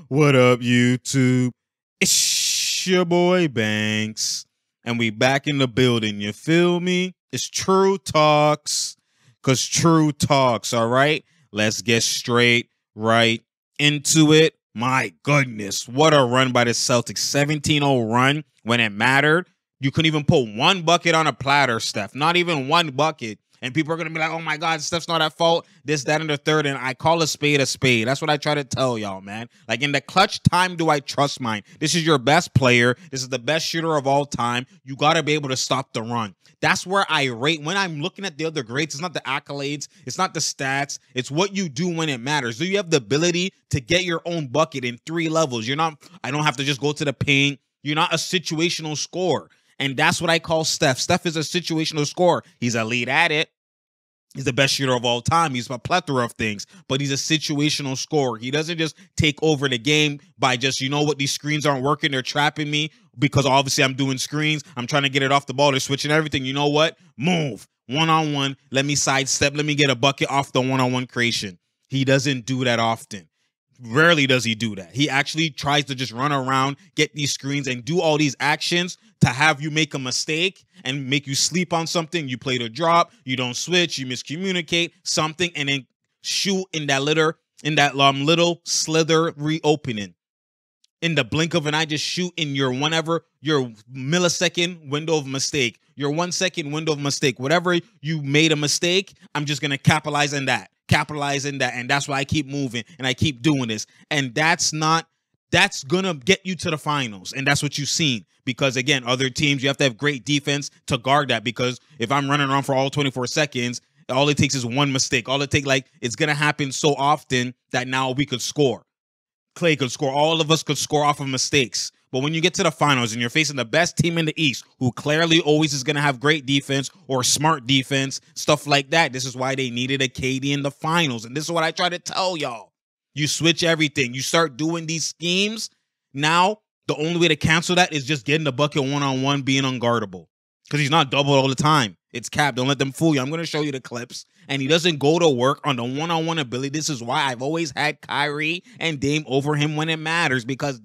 What up, YouTube? It's your boy Banks, and we back in the building. You feel me? It's True Talks, cause True Talks. All right, let's get straight right into it. My goodness, what a run by the Celtics! 17-0 run when it mattered. You couldn't even put one bucket on a platter, Steph. Not even one bucket. And people are going to be like, oh, my God, Steph's not at fault. This, that, and the third. And I call a spade a spade. That's what I try to tell y'all, man. Like, in the clutch time, do I trust mine? This is your best player. This is the best shooter of all time. You got to be able to stop the run. That's where I rate. When I'm looking at the other greats, it's not the accolades. It's not the stats. It's what you do when it matters. Do you have the ability to get your own bucket in 3 levels? I don't have to just go to the paint. You're not a situational scorer. And that's what I call Steph. Steph is a situational scorer. He's elite at it. He's the best shooter of all time. He's a plethora of things, but he's a situational scorer. He doesn't just take over the game by just, you know what, these screens aren't working. They're trapping me because obviously I'm doing screens. I'm trying to get it off the ball. They're switching everything. You know what? Move. One-on-one. Let me sidestep. Let me get a bucket off the one-on-one creation. He doesn't do that often. Rarely does he do that. He actually tries to just run around, get these screens, and do all these actions to have you make a mistake and make you sleep on something. You play the drop, you don't switch, you miscommunicate something, and then shoot in that little slither reopening. In the blink of an eye, just shoot in your millisecond window of mistake, your 1 second window of mistake. Whatever you made a mistake, I'm just gonna capitalize on that. And that's why I keep moving and I keep doing this. And that's gonna get you to the finals. And that's what you've seen. Because again, other teams, you have to have great defense to guard that. Because if I'm running around for all 24 seconds, all it takes is one mistake. It's gonna happen so often that now we could score. Clay could score. All of us could score off of mistakes. But when you get to the finals and you're facing the best team in the East, who clearly always is going to have great defense or smart defense, stuff like that, this is why they needed a KD in the finals. And this is what I try to tell y'all. You switch everything. You start doing these schemes. Now, the only way to cancel that is just getting the bucket one-on-one, being unguardable. Because he's not doubled all the time. It's capped. Don't let them fool you. I'm going to show you the clips. And he doesn't go to work on the one-on-one ability. This is why I've always had Kyrie and Dame over him when it matters. Because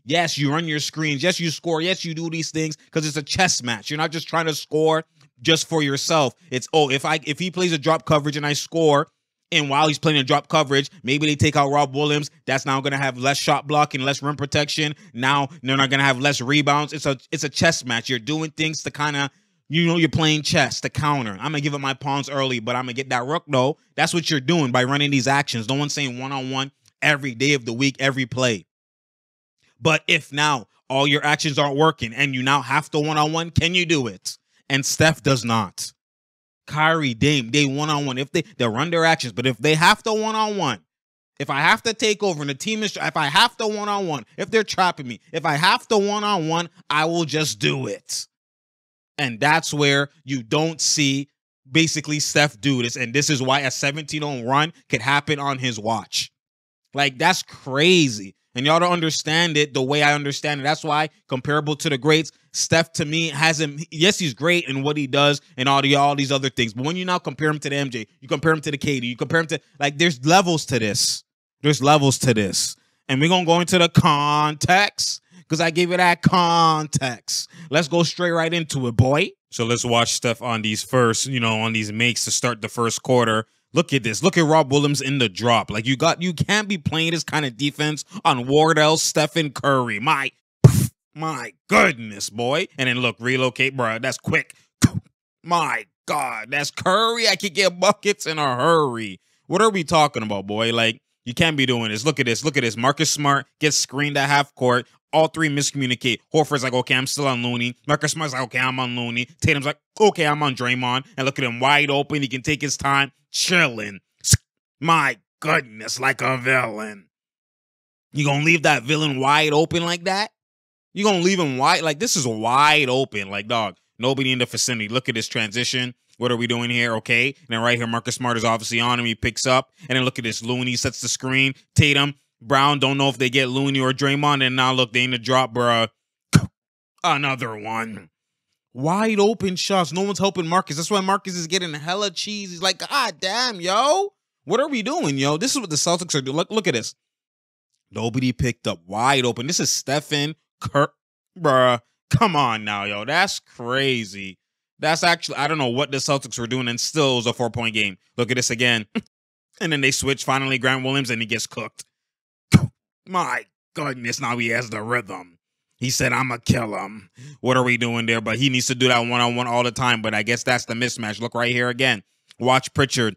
yes, you run your screens. Yes, you score. Yes, you do these things because it's a chess match. You're not just trying to score just for yourself. It's, if he plays a drop coverage and I score, and while he's playing a drop coverage, maybe they take out Rob Williams. That's now going to have less shot blocking, less rim protection. Now they're not going to have less rebounds. It's a chess match. You're doing things to kind of, you're playing chess to counter. I'm going to give up my pawns early, but I'm going to get that rook. No, that's what you're doing by running these actions. No one's saying one-on-one every day of the week, every play. But if now all your actions aren't working and you now have to one-on-one, can you do it? And Steph does not. Kyrie, Dame, they one-on-one. If they'll run their actions, but if they have to one-on-one, if I have to take over and the team is, if I have to one-on-one, if they're trapping me, if I have to one-on-one, I will just do it. And that's where you don't see basically Steph do this. And this is why a 17-0 run could happen on his watch. Like, that's crazy. And y'all don't understand it the way I understand it. That's why, comparable to the greats, Steph to me yes, he's great in what he does and all these other things. But when you now compare him to the MJ, you compare him to the KD, you compare him to, like, there's levels to this. There's levels to this. And we're going to go into the context because I gave it that context. Let's go straight right into it, boy. So let's watch Steph on these on these makes to start the first quarter. Look at this. Look at Rob Williams in the drop. Like, you can't be playing this kind of defense on Wardell, Stephen Curry. My goodness, boy. And then look, relocate, bro. That's quick. My God, that's Curry. I could get buckets in a hurry. What are we talking about, boy? Like, you can't be doing this. Look at this. Look at this. Marcus Smart gets screened at half court. All three miscommunicate. Horford's like, okay, I'm still on Looney. Marcus Smart's like, okay, I'm on Looney. Tatum's like, okay, I'm on Draymond. And look at him wide open. He can take his time, chilling. My goodness, like a villain. You gonna leave that villain wide open like that? You gonna leave him wide? Like, this is wide open. Like, dog, nobody in the vicinity. Look at this transition. What are we doing here? Okay. And then right here, Marcus Smart is obviously on him. He picks up. And then look at this. Looney sets the screen. Tatum, Brown, don't know if they get Looney or Draymond. And now look, they in the drop, bruh. Another one. Wide open shots. No one's helping Marcus. That's why Marcus is getting hella cheese. He's like, God damn, yo. What are we doing, yo? This is what the Celtics are doing. Look at this. Nobody picked up, wide open. This is Stephen Curry, bruh. Come on now, yo. That's crazy. That's actually, I don't know what the Celtics were doing, and still it was a 4-point game. Look at this again. And then they switch, finally, Grant Williams, and he gets cooked. My goodness, now he has the rhythm. He said, I'ma kill him. What are we doing there? But he needs to do that one-on-one all the time, but I guess that's the mismatch. Look right here again. Watch Pritchard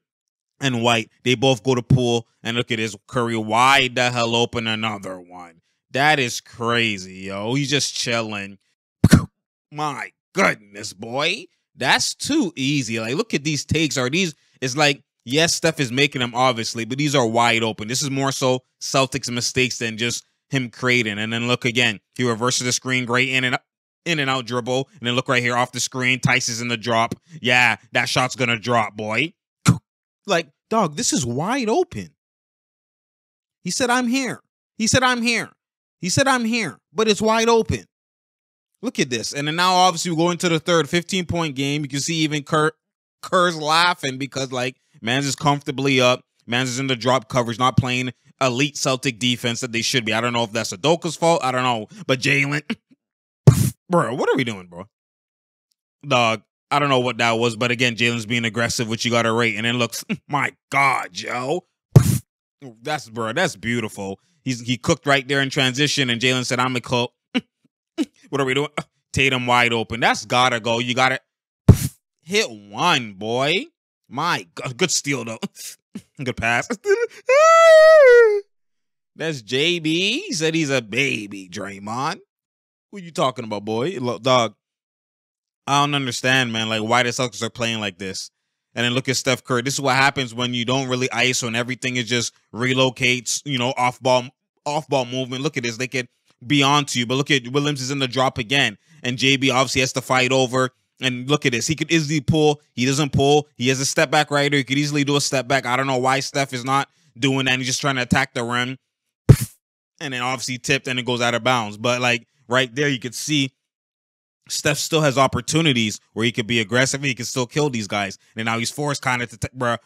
and White. They both go to Poole, and look at this Curry wide the hell open, another one. That is crazy, yo. He's just chilling. My goodness, boy. That's too easy. Like, look at these takes. It's like, yes, Steph is making them, obviously, but these are wide open. This is more so Celtics mistakes than just him creating. And then look again. He reverses the screen, great in and out dribble. And then look right here off the screen. Tice is in the drop. Yeah, that shot's going to drop, boy. Like, dog, this is wide open. He said, I'm here. He said, I'm here. He said, I'm here. But it's wide open. Look at this. And then now, obviously, we go into the third 15-point game. You can see even Kerr's laughing because, like, Mans is comfortably up. Mans is in the drop coverage, not playing elite Celtic defense that they should be. I don't know if that's Udoka's fault. I don't know. But Jalen, bro, what are we doing, bro? Dog, I don't know what that was. But again, Jalen's being aggressive, which you got to rate. And then looks, my God, yo. That's beautiful. He cooked right there in transition. And Jalen said, I'm a cook. What are we doing? Tatum wide open. That's got to go. You got to hit one, boy. My God. Good steal, though. Good pass. That's JB. He said he's a baby, Draymond. Who you talking about, boy? Look, dog, I don't understand, man. Like, why the Celtics are playing like this. And then look at Steph Curry. This is what happens when you don't really ISO and everything is just relocates, off-ball movement. Look at this. They could be onto you. But look at Williams is in the drop again. And JB obviously has to fight over. And look at this. He could easily pull. He doesn't pull. He has a step back right here. He could easily do a step back. I don't know why Steph is not doing that. He's just trying to attack the rim. And then obviously tipped and it goes out of bounds. But like right there, you could see Steph still has opportunities where he could be aggressive and he can still kill these guys. And now he's forced kind of to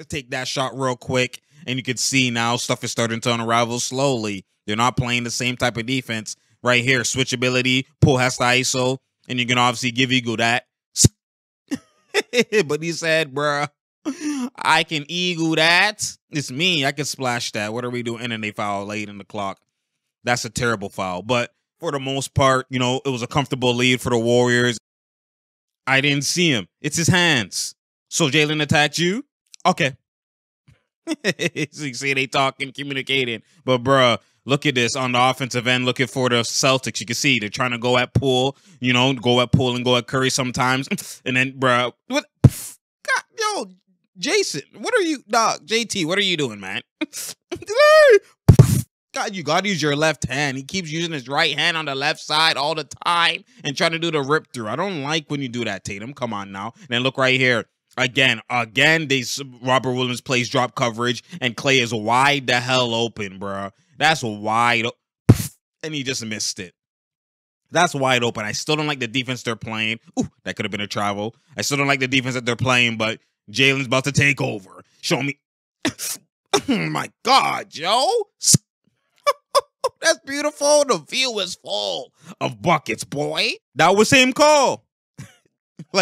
take that shot real quick. And you can see now stuff is starting to unravel slowly. They're not playing the same type of defense. Right here, switchability. Poole has to ISO. And you can obviously give Eagle that. But he said, bruh, I can Eagle that. It's me. I can splash that. What are we doing? And then they foul late in the clock. That's a terrible foul. But for the most part, it was a comfortable lead for the Warriors. I didn't see him. It's his hands. So Jalen attacked you? Okay. So you see they talking, communicating. But, bruh, look at this on the offensive end. Looking for the Celtics. You can see they're trying to go at Poole, go at Poole and go at Curry sometimes. And then, bro, what? God, yo, Jason, what are you, dog? JT, what are you doing, man? God, you got to use your left hand. He keeps using his right hand on the left side all the time and trying to do the rip through. I don't like when you do that, Tatum. Come on now. And then look right here. Again, Robert Williams plays drop coverage and Clay is wide the hell open, bro. That's wide, and he just missed it. That's wide open. I still don't like the defense they're playing. Ooh, that could have been a travel. I still don't like the defense that they're playing, but Jalen's about to take over. Show me. Oh my God, yo. That's beautiful. The view is full of buckets, boy. That was same call.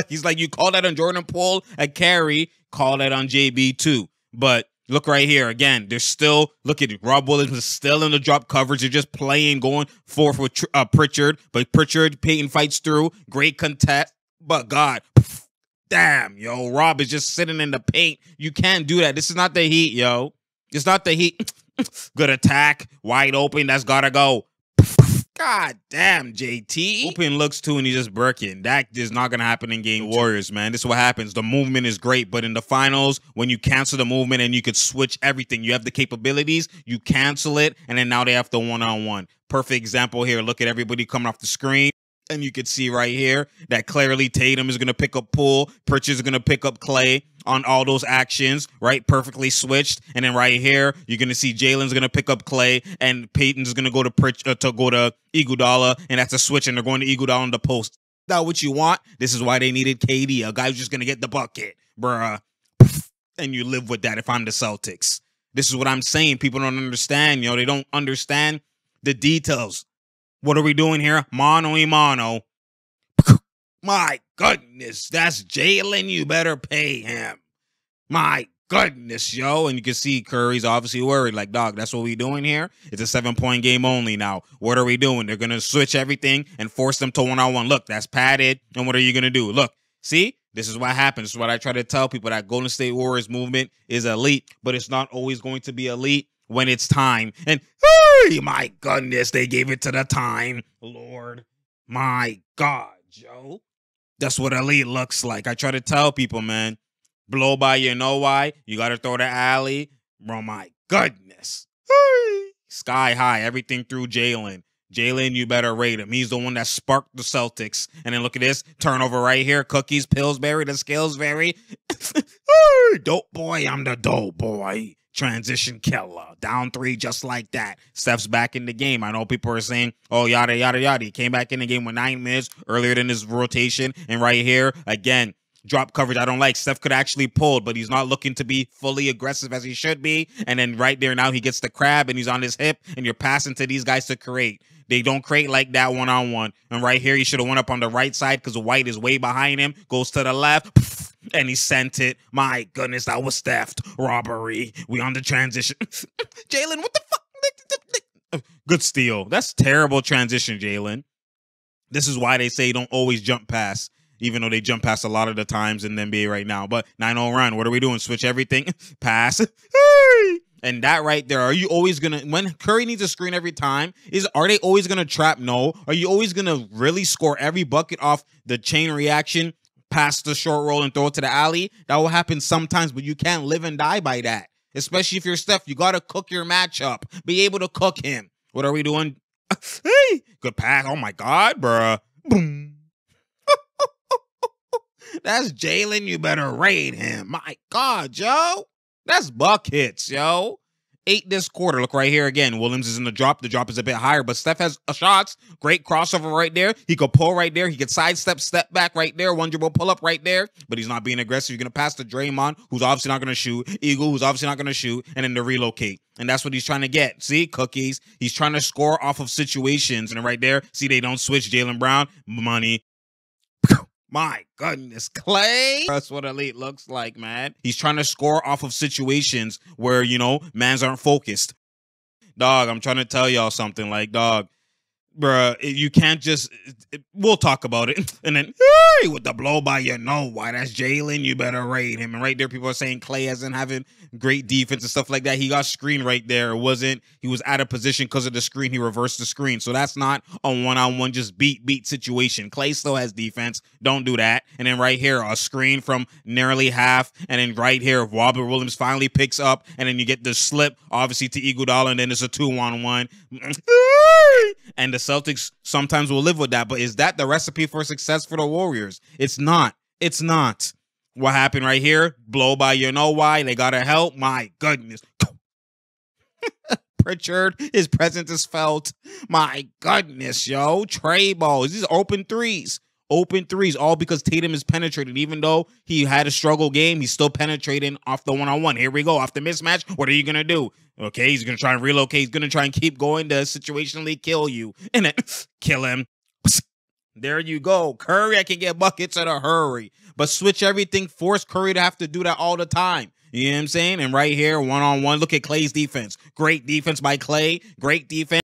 He's like, you call that on Jordan Poole at carry, call that on JB too. But look right here. Again, they're still, look at it. Rob Williams is still in the drop coverage. They're just playing, going forth with Pritchard. But Payton fights through. Great contest. But God, damn, yo. Rob is just sitting in the paint. You can't do that. This is not the Heat, yo. It's not the Heat. Good attack. Wide open. That's got to go. God damn, JT. Open looks too, and he's just breaking. That is not going to happen in game Warriors, man. This is what happens. The movement is great, but in the finals, when you cancel the movement and you could switch everything, you have the capabilities, you cancel it, and then now they have the one-on-one. Perfect example here. Look at everybody coming off the screen. And you could see right here that clearly Tatum is going to pick up Poole. Pritchard is going to pick up Clay on all those actions, right? Perfectly switched. And then right here, you're going to see Jalen's going to pick up Clay and Payton's going to go to Iguodala. And that's a switch. And they're going to Iguodala on the post. Is that what you want? This is why they needed KD, a guy who's just going to get the bucket, bruh. And you live with that if I'm the Celtics. This is what I'm saying. People don't understand, they don't understand the details. What are we doing here? Mano y mano. My goodness, that's Jalen. You better pay him. My goodness, yo. And you can see Curry's obviously worried. Like, dog, that's what we doing here? It's a 7-point game only now. What are we doing? They're going to switch everything and force them to one-on-one. Look, that's padded. And what are you going to do? Look, see? This is what happens. This is what I try to tell people. That Golden State Warriors movement is elite, but it's not always going to be elite when it's time. And, hey, my goodness, they gave it to the time. Lord, my God, Joe. That's what elite looks like. I try to tell people, man. Blow by, you know why? You got to throw the alley. Bro, my goodness. Sky high, everything through Jalen. Jalen, you better rate him. He's the one that sparked the Celtics. And then look at this. Turnover right here. Cookies, Pillsbury, the Skillsbury. Dope boy, I'm the dope boy. Transition killer. Down 3 just like that. Steph's back in the game. I know people are saying, oh, yada, yada, yada. He came back in the game with 9 minutes earlier than his rotation. And right here, again, drop coverage I don't like. Steph could actually pull, but he's not looking to be fully aggressive as he should be. And then right there now he gets the crab and he's on his hip and you're passing to these guys to create. They don't create like that one-on-one. And right here he should have went up on the right side because White is way behind him. Goes to the left. And he sent it. My goodness, that was theft. Robbery. We on the transition. Jalen, what the fuck? Good steal. That's terrible transition, Jalen. This is why they say don't always jump past. Even though they jump past a lot of the times in the NBA right now. But 9-0 run. What are we doing? Switch everything? Pass. And that right there, are you always going to, when Curry needs a screen every time, are they always going to trap? No. Are you always going to really score every bucket off the chain reaction, pass the short roll and throw it to the alley? That will happen sometimes, but you can't live and die by that. Especially if you're Steph. You got to cook your matchup. Be able to cook him. What are we doing? Hey, good pass. Oh, my God, bruh. Boom. That's Jalen. You better raid him. My God, Joe. That's buckets, yo. 8 this quarter. Look right here again. Williams is in the drop. The drop is a bit higher, but Steph has shots. Great crossover right there. He could pull right there. He could sidestep, step back right there. One dribble pull up right there, but he's not being aggressive. You're going to pass to Draymond, who's obviously not going to shoot. Eagle, who's obviously not going to shoot, and then to relocate. And that's what he's trying to get. See, cookies. He's trying to score off of situations. And right there, see, they don't switch. Jaylen Brown, money. My goodness, Clay. That's what elite looks like, man. He's trying to score off of situations where, mans aren't focused. Dog, I'm trying to tell y'all something. Like, dog, bruh, you can't just, we'll talk about it. And then, hey, with the blow by, why? That's Jalen. You better raid him. And right there, people are saying Clay hasn't having great defense and stuff like that. He got screened right there. He was out of position because of the screen. He reversed the screen. So that's not a one-on-one just beat situation. Clay still has defense. Don't do that. And then right here, a screen from nearly half. And then right here, Robert Williams finally picks up. And then you get the slip, obviously, to Iguodala. And then it's a 2-on-1. And the Celtics sometimes will live with that. But is that the recipe for success for the Warriors? It's not. It's not. What happened right here? Blow by, why? They got to help. My goodness. Pritchard, his presence is felt. My goodness, yo. Trey balls. These are open threes. Open threes, all because Tatum is penetrating. Even though he had a struggle game, he's still penetrating off the one-on-one. Here we go. Off the mismatch, what are you going to do? Okay, he's going to try and relocate. He's going to try and keep going to situationally kill you. And then kill him. There you go. Curry, I can get buckets in a hurry. But switch everything. Force Curry to have to do that all the time. You know what I'm saying? And right here, one-on-one. Look at Clay's defense. Great defense by Clay. Great defense.